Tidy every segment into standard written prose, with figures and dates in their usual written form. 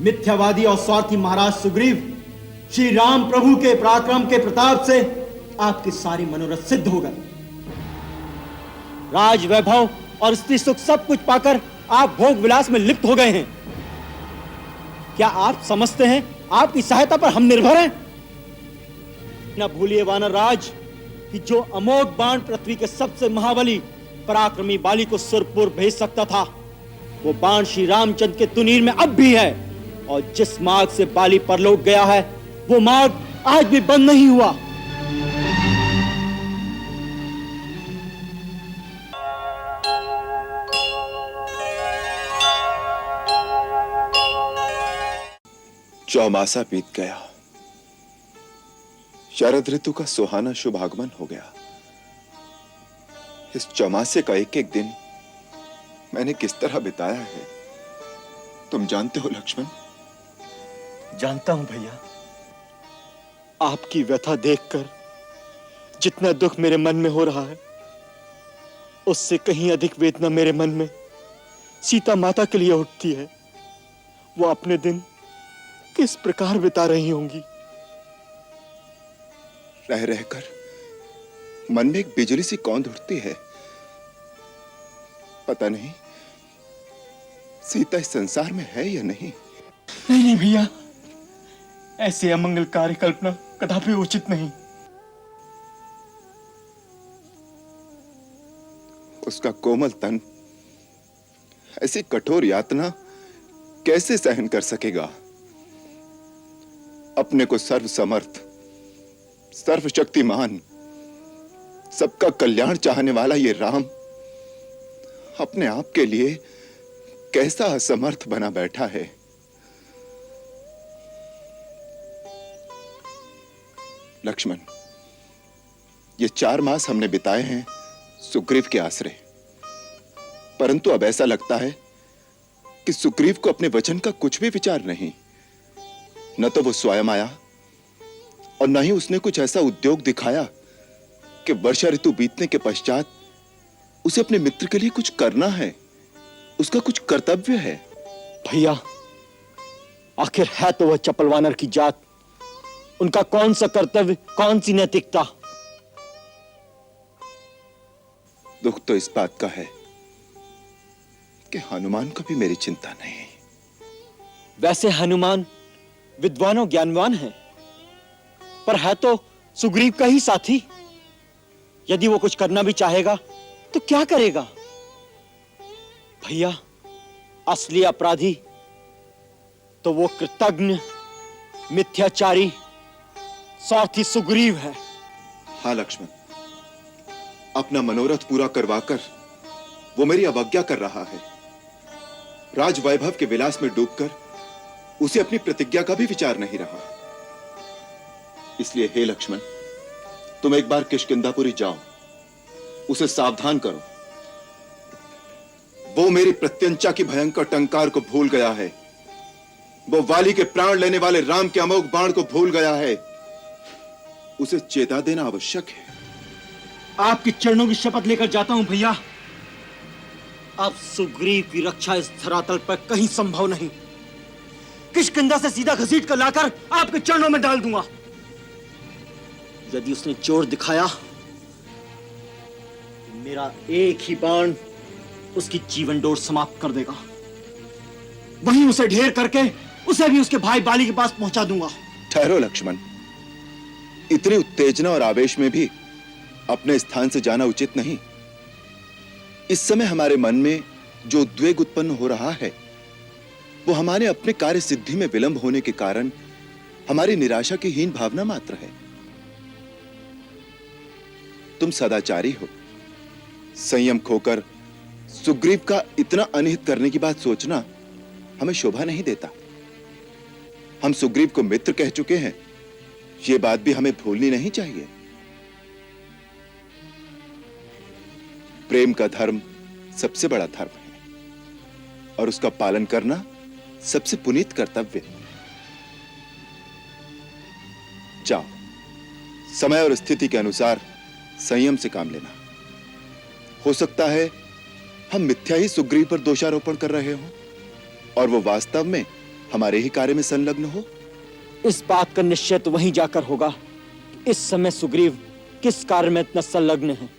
मिथ्यावादी और स्वार्थी महाराज सुग्रीव, श्री राम प्रभु के पराक्रम के प्रताप से आपके सारे मनोरथ सिद्ध हो गए। राज वैभव और स्त्री सुख सब कुछ पाकर आप भोग विलास में लिप्त हो गए हैं। क्या आप समझते हैं आपकी सहायता पर हम निर्भर हैं? न भूलिए वानर राज कि जो अमोघ बाण पृथ्वी के सबसे महाबली पराक्रमी बाली को सुरपुर भेज सकता था, वो बाण श्री रामचंद्र के तुनीर में अब भी है। और जिस मार्ग से बाली परलोक गया है, वो मार्ग आज भी बंद नहीं हुआ। चौमासा बीत गया, शरद ऋतु का सुहाना शुभ आगमन हो गया। इस चौमासे का एक एक दिन मैंने किस तरह बिताया है तुम जानते हो लक्ष्मण। जानता हूं भैया। आपकी व्यथा देखकर जितना दुख मेरे मन में हो रहा है, उससे कहीं अधिक वेदना मेरे मन में सीता माता के लिए उठती है। वो अपने दिन किस प्रकार बिता रही होंगी। रह रहकर मन में एक बिजली सी कौंध उठती है। पता नहीं सीता इस संसार में है या नहीं। नहीं भैया, ऐसे अमंगलकारी कल्पना कदापि उचित नहीं। उसका कोमल तन ऐसी कठोर यातना कैसे सहन कर सकेगा। अपने को सर्वसमर्थ, सर्वशक्तिमान, सबका कल्याण चाहने वाला ये राम अपने आप के लिए कैसा असमर्थ बना बैठा है। लक्ष्मण, ये 4 मास हमने बिताए हैं सुग्रीव के आश्रय, परंतु अब ऐसा लगता है कि सुग्रीव को अपने वचन का कुछ भी विचार नहीं। न तो वो स्वयं आया और न ही उसने कुछ ऐसा उद्योग दिखाया कि वर्षा ऋतु बीतने के पश्चात उसे अपने मित्र के लिए कुछ करना है, उसका कुछ कर्तव्य है। भैया, आखिर है तो वह चपल वानर की जात। उनका कौन सा कर्तव्य, कौन सी नैतिकता। दुख तो इस बात का है कि हनुमान को भी मेरी चिंता नहीं। वैसे हनुमान विद्वान ज्ञानवान है, पर है तो सुग्रीव का ही साथी। यदि वो कुछ करना भी चाहेगा तो क्या करेगा? भैया, असली अपराधी तो वो कृतघ्न, मिथ्याचारी, स्वार्थी सुग्रीव है। हाँ लक्ष्मण, अपना मनोरथ पूरा करवाकर वो मेरी अवज्ञा कर रहा है। राज वैभव के विलास में डूबकर उसे अपनी प्रतिज्ञा का भी विचार नहीं रहा। इसलिए हे लक्ष्मण, तुम एक बार किष्किंधापुरी जाओ, उसे सावधान करो। वो मेरी प्रत्यंचा की भयंकर टंकार को भूल गया है। वो वाली के प्राण लेने वाले राम के अमोघ बाण को भूल गया है। उसे चेता देना आवश्यक है। आपके चरणों की शपथ लेकर जाता हूं भैया। अब सुग्रीव की रक्षा इस धरातल पर कहीं संभव नहीं। किष्किंधा से सीधा घसीट कर लाकर आपके चरणों में डाल दूंगा। यदि उसने जोर दिखाया, मेरा एक ही बाण उसकी जीवन डोर समाप्त कर देगा। वहीं उसे ढेर करके उसे भी उसके भाई बाली के पास पहुंचा दूंगा। ठहरो लक्ष्मण, इतनी उत्तेजना और आवेश में भी अपने स्थान से जाना उचित नहीं। इस समय हमारे मन में जो उद्वेग उत्पन्न हो रहा है, वो हमारे अपने कार्य सिद्धि में विलंब होने के कारण हमारी निराशा की हीन भावना मात्र है। तुम सदाचारी हो, संयम खोकर सुग्रीव का इतना अनिहित करने की बात सोचना हमें शोभा नहीं देता। हम सुग्रीव को मित्र कह चुके हैं, यह बात भी हमें भूलनी नहीं चाहिए। प्रेम का धर्म सबसे बड़ा धर्म है और उसका पालन करना सबसे पुनीत कर्तव्य। जाओ, समय और स्थिति के अनुसार संयम से काम लेना। हो सकता है हम मिथ्या ही सुग्रीव पर दोषारोपण कर रहे हो और वो वास्तव में हमारे ही कार्य में संलग्न हो? इस बात का निश्चय तो वहीं जाकर होगा इस समय सुग्रीव किस कार्य में इतना संलग्न है।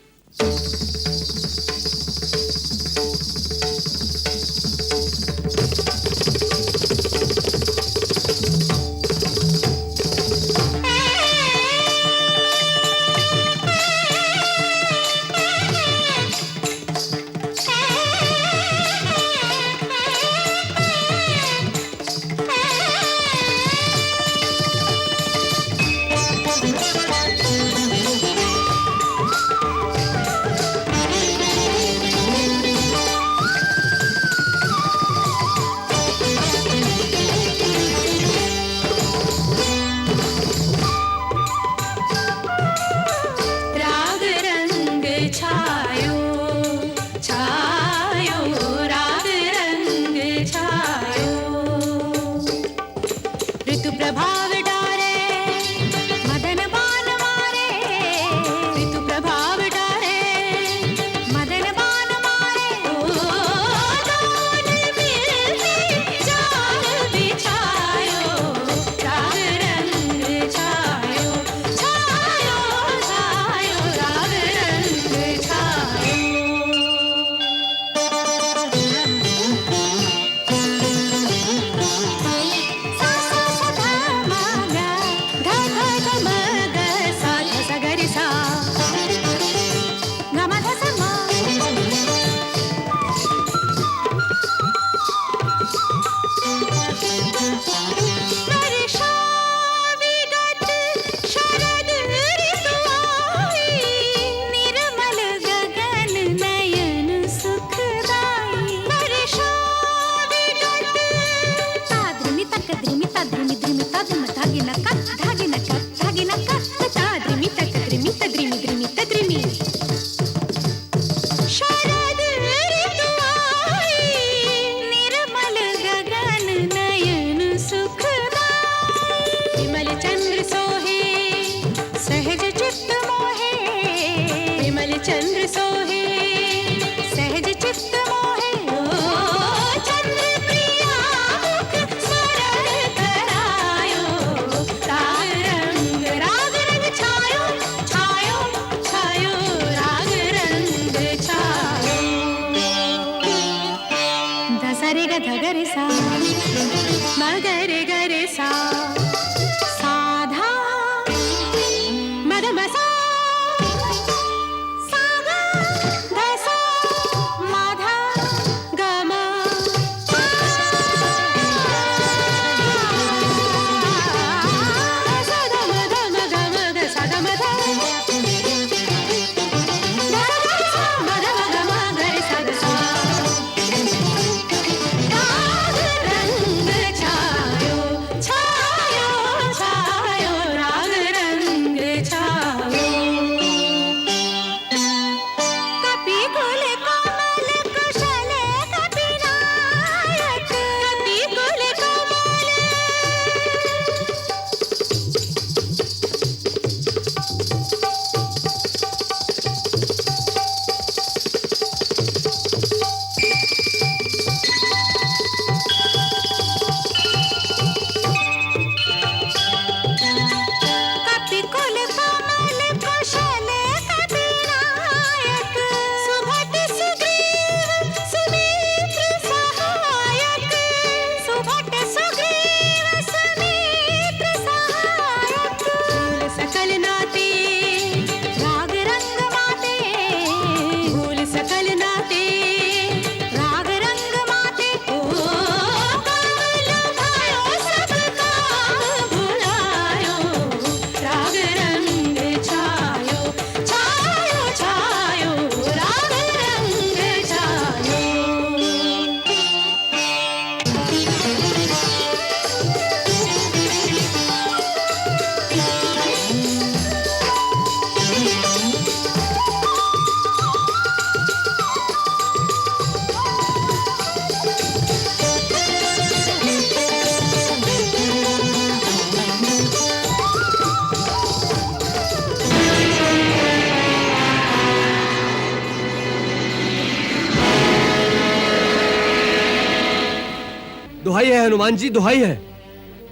दुहाई है हनुमान जी, दुहाई है।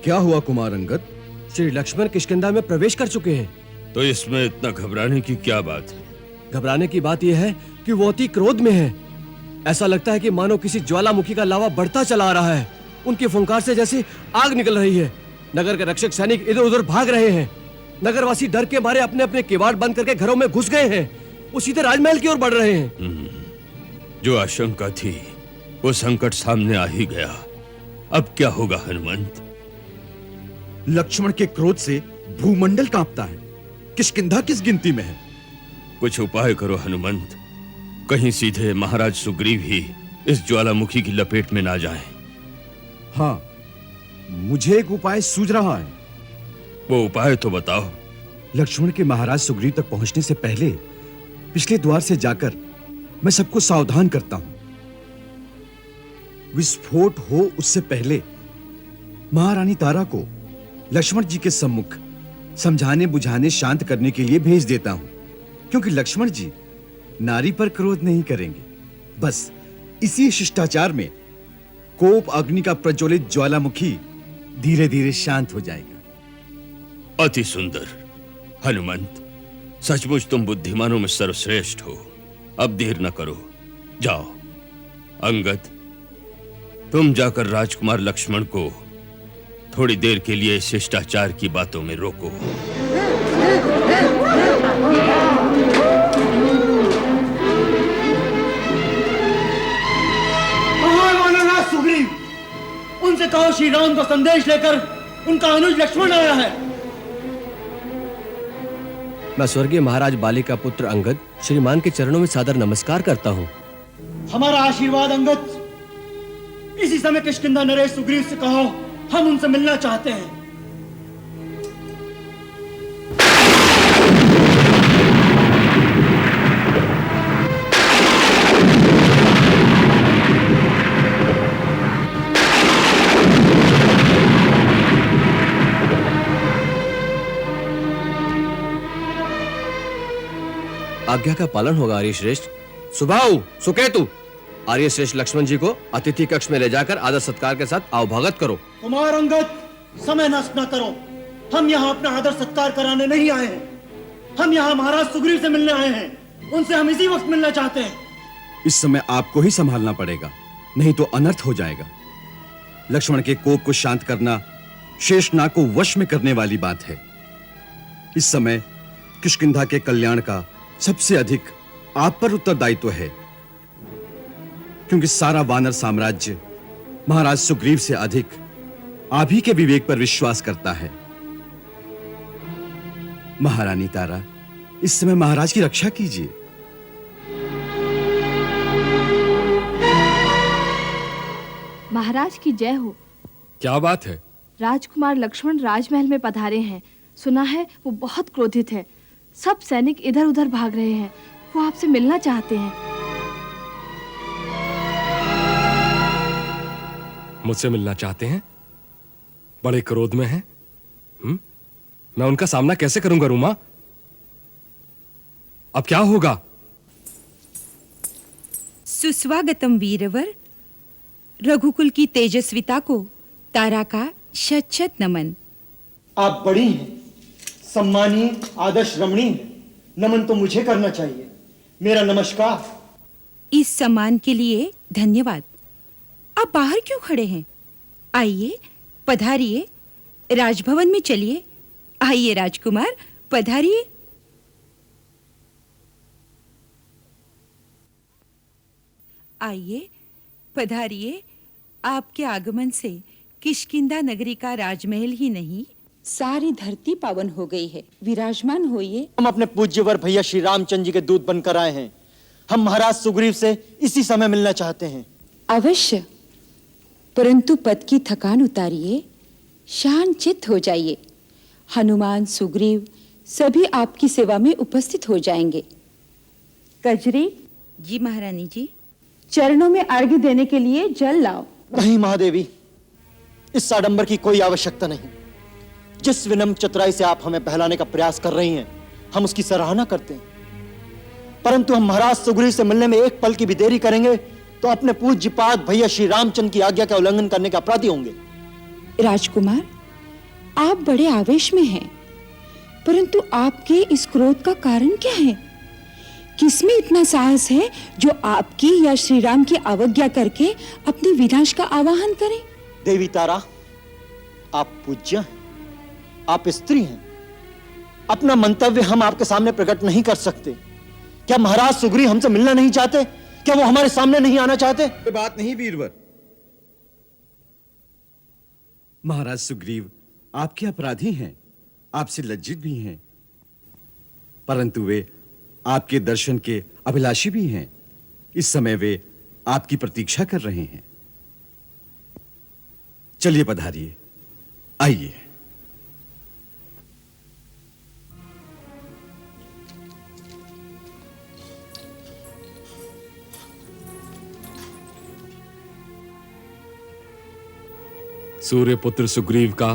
क्या हुआ कुमार अंगद? श्री लक्ष्मण किष्किंधा में प्रवेश कर चुके हैं। तो इसमें इतना घबराने की क्या बात है? घबराने की बात यह है कि वो अति क्रोध में है। ऐसा लगता है कि मानो किसी ज्वालामुखी का लावा बढ़ता चला आ रहा है। उनकी फुंकार से जैसे आग निकल रही है। नगर के रक्षक सैनिक इधर उधर भाग रहे हैं। नगरवासी डर के मारे अपने अपने किवाड़ बंद करके घरों में घुस गए हैं। वो सीधे राजमहल की ओर बढ़ रहे हैं। जो आशंका थी वो संकट सामने आ ही गया। अब क्या होगा हनुमंत? लक्ष्मण के क्रोध से भूमंडल कांपता है। किष्किंधा किस गिनती में है? कुछ उपाय करो हनुमंत, कहीं सीधे महाराज सुग्रीव ही इस ज्वालामुखी की लपेट में ना जाएं। हाँ, मुझे एक उपाय सूझ रहा है। वो उपाय तो बताओ। लक्ष्मण के महाराज सुग्रीव तक पहुंचने से पहले पिछले द्वार से जाकर मैं सबको सावधान करता हूं। विस्फोट हो उससे पहले महारानी तारा को लक्ष्मण जी के सम्मुख समझाने बुझाने शांत करने के लिए भेज देता हूं, क्योंकि लक्ष्मण जी नारी पर क्रोध नहीं करेंगे। बस इसी शिष्टाचार में कोप अग्नि का प्रज्वलित ज्वालामुखी धीरे धीरे शांत हो जाएगा। अति सुंदर हनुमंत, सचमुच तुम बुद्धिमानों में सर्वश्रेष्ठ हो। अब देर न करो, जाओ। अंगद, तुम जाकर राजकुमार लक्ष्मण को थोड़ी देर के लिए शिष्टाचार की बातों में रोको। सुग्रीव, उनसे कहो श्री राम को संदेश लेकर उनका अनुज लक्ष्मण आया है। मैं स्वर्गीय महाराज बाली का पुत्र अंगद श्रीमान के चरणों में सादर नमस्कार करता हूँ। हमारा आशीर्वाद अंगद। इसी समय किष्किंधा नरेश सुग्रीव से कहो हम उनसे मिलना चाहते हैं। आज्ञा का पालन होगा आर्य श्रेष्ठ। सुबाहु सुकेतु, आर्य श्रेष्ठ लक्ष्मण जी को अतिथि कक्ष में ले जाकर आदर सत्कार के साथ आवभगत करो। कुमार अंगद, समय नष्ट न करो। हम यहाँ अपना आदर सत्कार कराने नहीं आए हैं। हम यहाँ महाराज सुग्रीव से मिलने आए हैं। उनसे हम इसी वक्त मिलना चाहते हैं। इस समय आपको ही संभालना पड़ेगा, नहीं तो अनर्थ हो जाएगा। लक्ष्मण के कोप को शांत करना शेषनाग को वश में करने वाली बात है। इस समय किष्किंधा के कल्याण का सबसे अधिक आप पर उत्तरदायित्व है, क्योंकि सारा वानर साम्राज्य महाराज सुग्रीव से अधिक आप ही के विवेक पर विश्वास करता है। महारानी तारा, इस समय महाराज की रक्षा कीजिए। महाराज की जय हो। क्या बात है? राजकुमार लक्ष्मण राजमहल में पधारे हैं। सुना है वो बहुत क्रोधित है। सब सैनिक इधर उधर भाग रहे हैं। वो आपसे मिलना चाहते हैं। मुझसे मिलना चाहते हैं? बड़े क्रोध में हैं? मैं उनका सामना कैसे करूंगा रूमा? अब क्या होगा? सुस्वागतम वीरवर। रघुकुल की तेजस्विता को तारा का शत शत नमन। आप बड़ी हैं, सम्मानीय, आदर्श रमणीय। नमन तो मुझे करना चाहिए। मेरा नमस्कार। इस सम्मान के लिए धन्यवाद। आप बाहर क्यों खड़े हैं? आइए, पधारिए, राजभवन में चलिए। आइए राजकुमार, पधारिए। आइए, पधारिए। आपके आगमन से किष्किंधा नगरी का राजमहल ही नहीं, सारी धरती पावन हो गई है। विराजमान होइए। हम अपने पूज्यवर भैया श्री रामचंद्र जी के दूत बनकर आए हैं। हम महाराज सुग्रीव से इसी समय मिलना चाहते हैं। अवश्य, परंतु पद की थकान उतारिए, शांत चित्त हो जाइए। हनुमान, सुग्रीव सभी आपकी सेवा में उपस्थित हो जाएंगे। कजरी जी। महारानी जी, चरणों में अर्घ्य देने के लिए जल लाओ। नहीं महादेवी, इस आडंबर की कोई आवश्यकता नहीं। जिस विनम्र चतुराई से आप हमें बहलाने का प्रयास कर रही हैं, हम उसकी सराहना करते हैं। परंतु हम महाराज सुग्रीव से मिलने में एक पल की भी देरी करेंगे तो अपने पूज्यपाद भैया श्री रामचंद्र की आज्ञा का उल्लंघन करने के अपराधी होंगे। राजकुमार, आप बड़े आवेश में हैं, परंतु आपके इस क्रोध का कारण क्या है? किसमें इतना साहस है जो आपकी या श्री राम की अवज्ञा करके अपने विनाश का आवाहन करे? देवी तारा, आप पूज्य हैं, आप स्त्री हैं। अपना मंतव्य हम आपके सामने प्रकट नहीं कर सकते। क्या महाराज सुग्रीव हमसे मिलना नहीं चाहते? क्या वो हमारे सामने नहीं आना चाहते? ये बात नहीं वीरवर। महाराज सुग्रीव आपके अपराधी हैं, आपसे लज्जित भी हैं, परंतु वे आपके दर्शन के अभिलाषी भी हैं। इस समय वे आपकी प्रतीक्षा कर रहे हैं। चलिए पधारिए, आइए। सूर्यपुत्र सुग्रीव का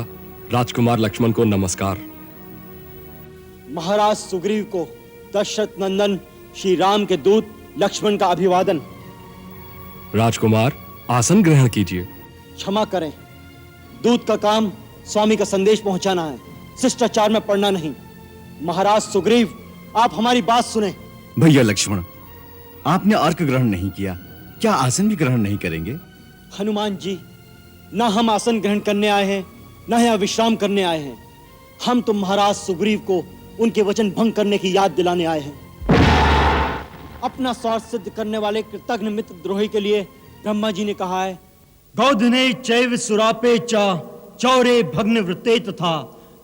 राजकुमार लक्ष्मण को नमस्कार। महाराज सुग्रीव को दशरथ नंदन श्री राम के दूत लक्ष्मण का अभिवादन। राजकुमार, आसन ग्रहण कीजिए। क्षमा करें, दूत का काम स्वामी का संदेश पहुंचाना है, शिष्टाचार में पढ़ना नहीं। महाराज सुग्रीव, आप हमारी बात सुने। भैया लक्ष्मण, आपने अर्घ ग्रहण नहीं किया, क्या आसन भी ग्रहण नहीं करेंगे? हनुमान जी, ना हम आसन ग्रहण करने आए हैं, ना यहाँ विश्राम करने आए हैं। हम तो महाराज सुग्रीव को उनके वचन भंग करने की याद दिलाने आए हैं। अपना स्वार्थ सिद्ध करने वाले कृतघ्न मित्र द्रोही के लिए ब्रह्मा जी ने कहा है, गौधने चैव सुरापे चा चौरे भग्न वृत्ते तथा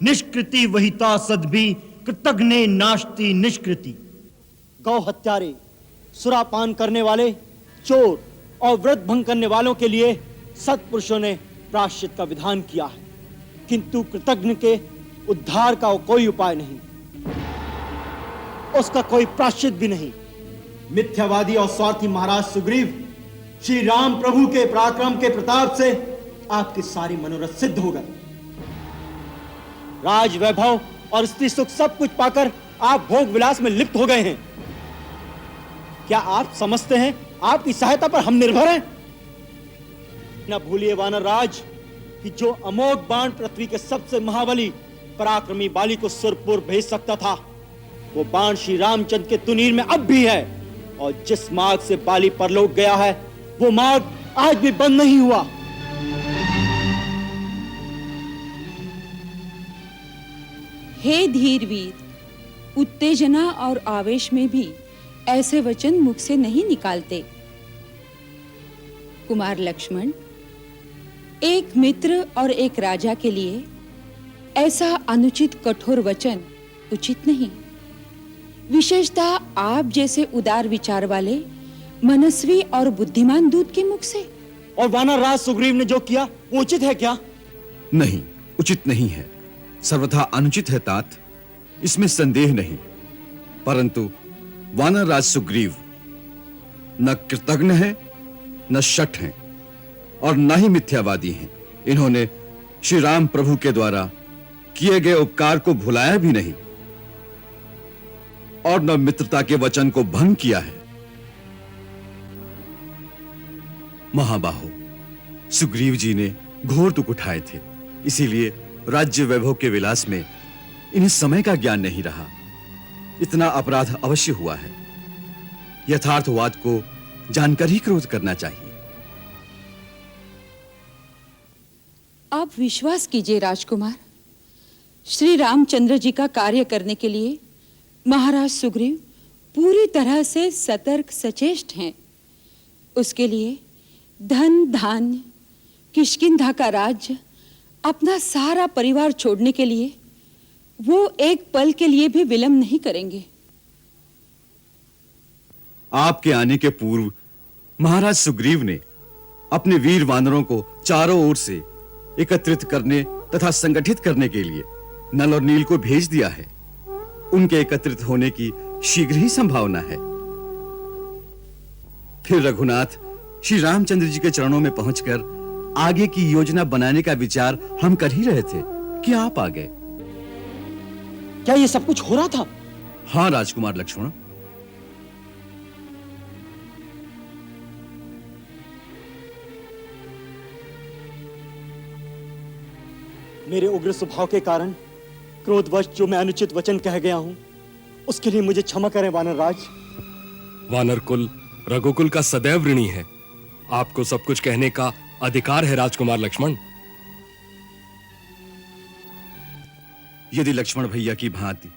निष्कृति वहिता सद्भि कृतघ्ने नास्ति निष्कृति। गौ हत्यारे, सुरापान करने वाले, चोर और व्रत भंग करने वालों के लिए सत्पुरुषों ने प्रायश्चित का विधान किया है, किंतु कृतघ्न के उद्धार का कोई उपाय नहीं, उसका कोई प्रायश्चित भी नहीं। मिथ्यावादी और स्वार्थी महाराज सुग्रीव, श्री राम प्रभु के पराक्रम के प्रताप से आपकी सारी मनोरथ सिद्ध हो गए। राज वैभव और स्त्री सुख सब कुछ पाकर आप भोग विलास में लिप्त हो गए हैं। क्या आप समझते हैं आपकी सहायता पर हम निर्भर हैं? न भूलिए वानर राज कि जो अमोघ बाण पृथ्वी के सबसे महाबली पराक्रमी बाली को सुरपुर भेज सकता था, वो बाण श्री रामचंद्र के तुनीर में अब भी है, और जिस मार्ग से बाली परलोक गया है वो मार्ग आज भी बंद नहीं हुआ। हे धीरवीर, उत्तेजना और आवेश में भी ऐसे वचन मुख से नहीं निकालते। कुमार लक्ष्मण, एक मित्र और एक राजा के लिए ऐसा अनुचित कठोर वचन उचित नहीं। विशेषतः आप जैसे उदार विचार वाले मनस्वी और बुद्धिमान दूत के मुख से। और वानर राज सुग्रीव ने जो किया वो उचित है क्या? नहीं, उचित नहीं है, सर्वथा अनुचित है तात, इसमें संदेह नहीं। परंतु वानर राज सुग्रीव न कृतघ्न है, न शठ हैं, और न ही मिथ्यावादी हैं। इन्होंने श्री राम प्रभु के द्वारा किए गए उपकार को भुलाया भी नहीं, और न मित्रता के वचन को भंग किया है। महाबाहो, सुग्रीव जी ने घोर दुख उठाए थे, इसीलिए राज्य वैभव के विलास में इन्हें समय का ज्ञान नहीं रहा। इतना अपराध अवश्य हुआ है। यथार्थवाद को जानकर ही क्रोध करना चाहिए। आप विश्वास कीजिए राजकुमार, श्री रामचंद्र जी का कार्य करने के लिए महाराज सुग्रीव पूरी तरह से सतर्क सचेष्ट हैं। उसके लिए धन धान्य, किष्किंधा का राज्य, अपना सारा परिवार छोड़ने के लिए वो एक पल के लिए भी विलंब नहीं करेंगे। आपके आने के पूर्व महाराज सुग्रीव ने अपने वीर वानरों को चारों ओर से एकत्रित करने तथा संगठित करने के लिए नल और नील को भेज दिया है। उनके एकत्रित होने की शीघ्र ही संभावना है। फिर रघुनाथ श्री रामचंद्र जी के चरणों में पहुंचकर आगे की योजना बनाने का विचार हम कर ही रहे थे कि आप आ गए। क्या ये सब कुछ हो रहा था? हाँ राजकुमार लक्ष्मण, मेरे उग्र स्वभाव के कारण क्रोधवश जो मैं अनुचित वचन कह गया हूं, उसके लिए मुझे क्षमा करें वानर राज। वानर कुल रघुकुल का सदैव ऋणी है। आपको सब कुछ कहने का अधिकार है राजकुमार लक्ष्मण। यदि लक्ष्मण भैया की भांति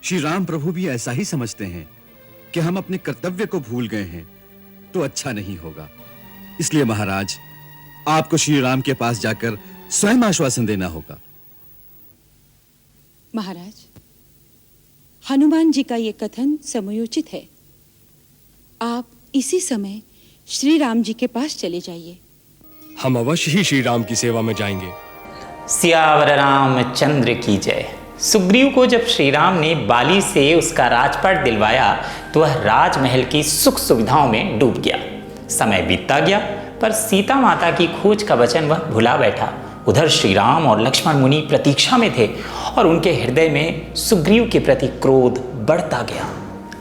श्री राम प्रभु भी ऐसा ही समझते हैं कि हम अपने कर्तव्य को भूल गए हैं, तो अच्छा नहीं होगा। इसलिए महाराज, आपको श्री राम के पास जाकर स्वयं आश्वासन देना होगा। महाराज, हनुमान जी का ये कथन समयोचित है। आप इसी समय श्री राम जी के पास चले जाइए। हम अवश्य ही श्री राम की सेवा में जाएंगे। सियावर रामचंद्र की जय। सुग्रीव को जब श्री राम ने बाली से उसका राजपाट दिलवाया तो वह राजमहल की सुख सुविधाओं में डूब गया। समय बीतता गया पर सीता माता की खोज का वचन वह भुला बैठा। उधर श्री राम और लक्ष्मण मुनि प्रतीक्षा में थे और उनके हृदय में सुग्रीव के प्रति क्रोध बढ़ता गया।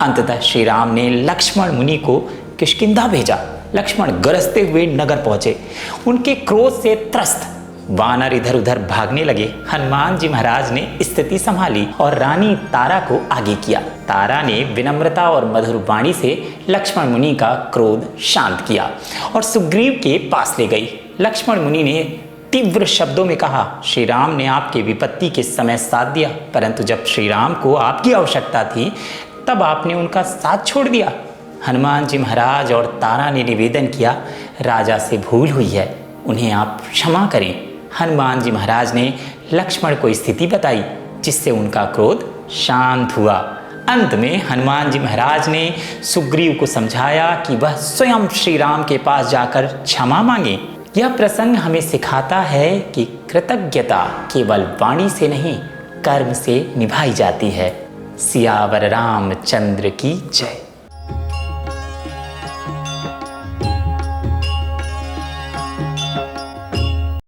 अंततः श्री राम ने लक्ष्मण मुनि को किष्किंधा भेजा। लक्ष्मण गरजते हुए नगर पहुंचे। उनके क्रोध से त्रस्त वानर इधर उधर भागने लगे। हनुमान जी महाराज ने स्थिति संभाली और रानी तारा को आगे किया। तारा ने विनम्रता और मधुर वाणी से लक्ष्मण मुनि का क्रोध शांत किया और सुग्रीव के पास ले गई। लक्ष्मण मुनि ने तीव्र शब्दों में कहा, श्री राम ने आपके विपत्ति के समय साथ दिया, परंतु जब श्री राम को आपकी आवश्यकता थी तब आपने उनका साथ छोड़ दिया। हनुमान जी महाराज और तारा ने निवेदन किया, राजा से भूल हुई है, उन्हें आप क्षमा करें। हनुमान जी महाराज ने लक्ष्मण को स्थिति बताई जिससे उनका क्रोध शांत हुआ। अंत में हनुमान जी महाराज ने सुग्रीव को समझाया कि वह स्वयं श्री राम के पास जाकर क्षमा मांगे। यह प्रसंग हमें सिखाता है कि कृतज्ञता केवल वाणी से नहीं, कर्म से निभाई जाती है। सियावर रामचंद्र की जय।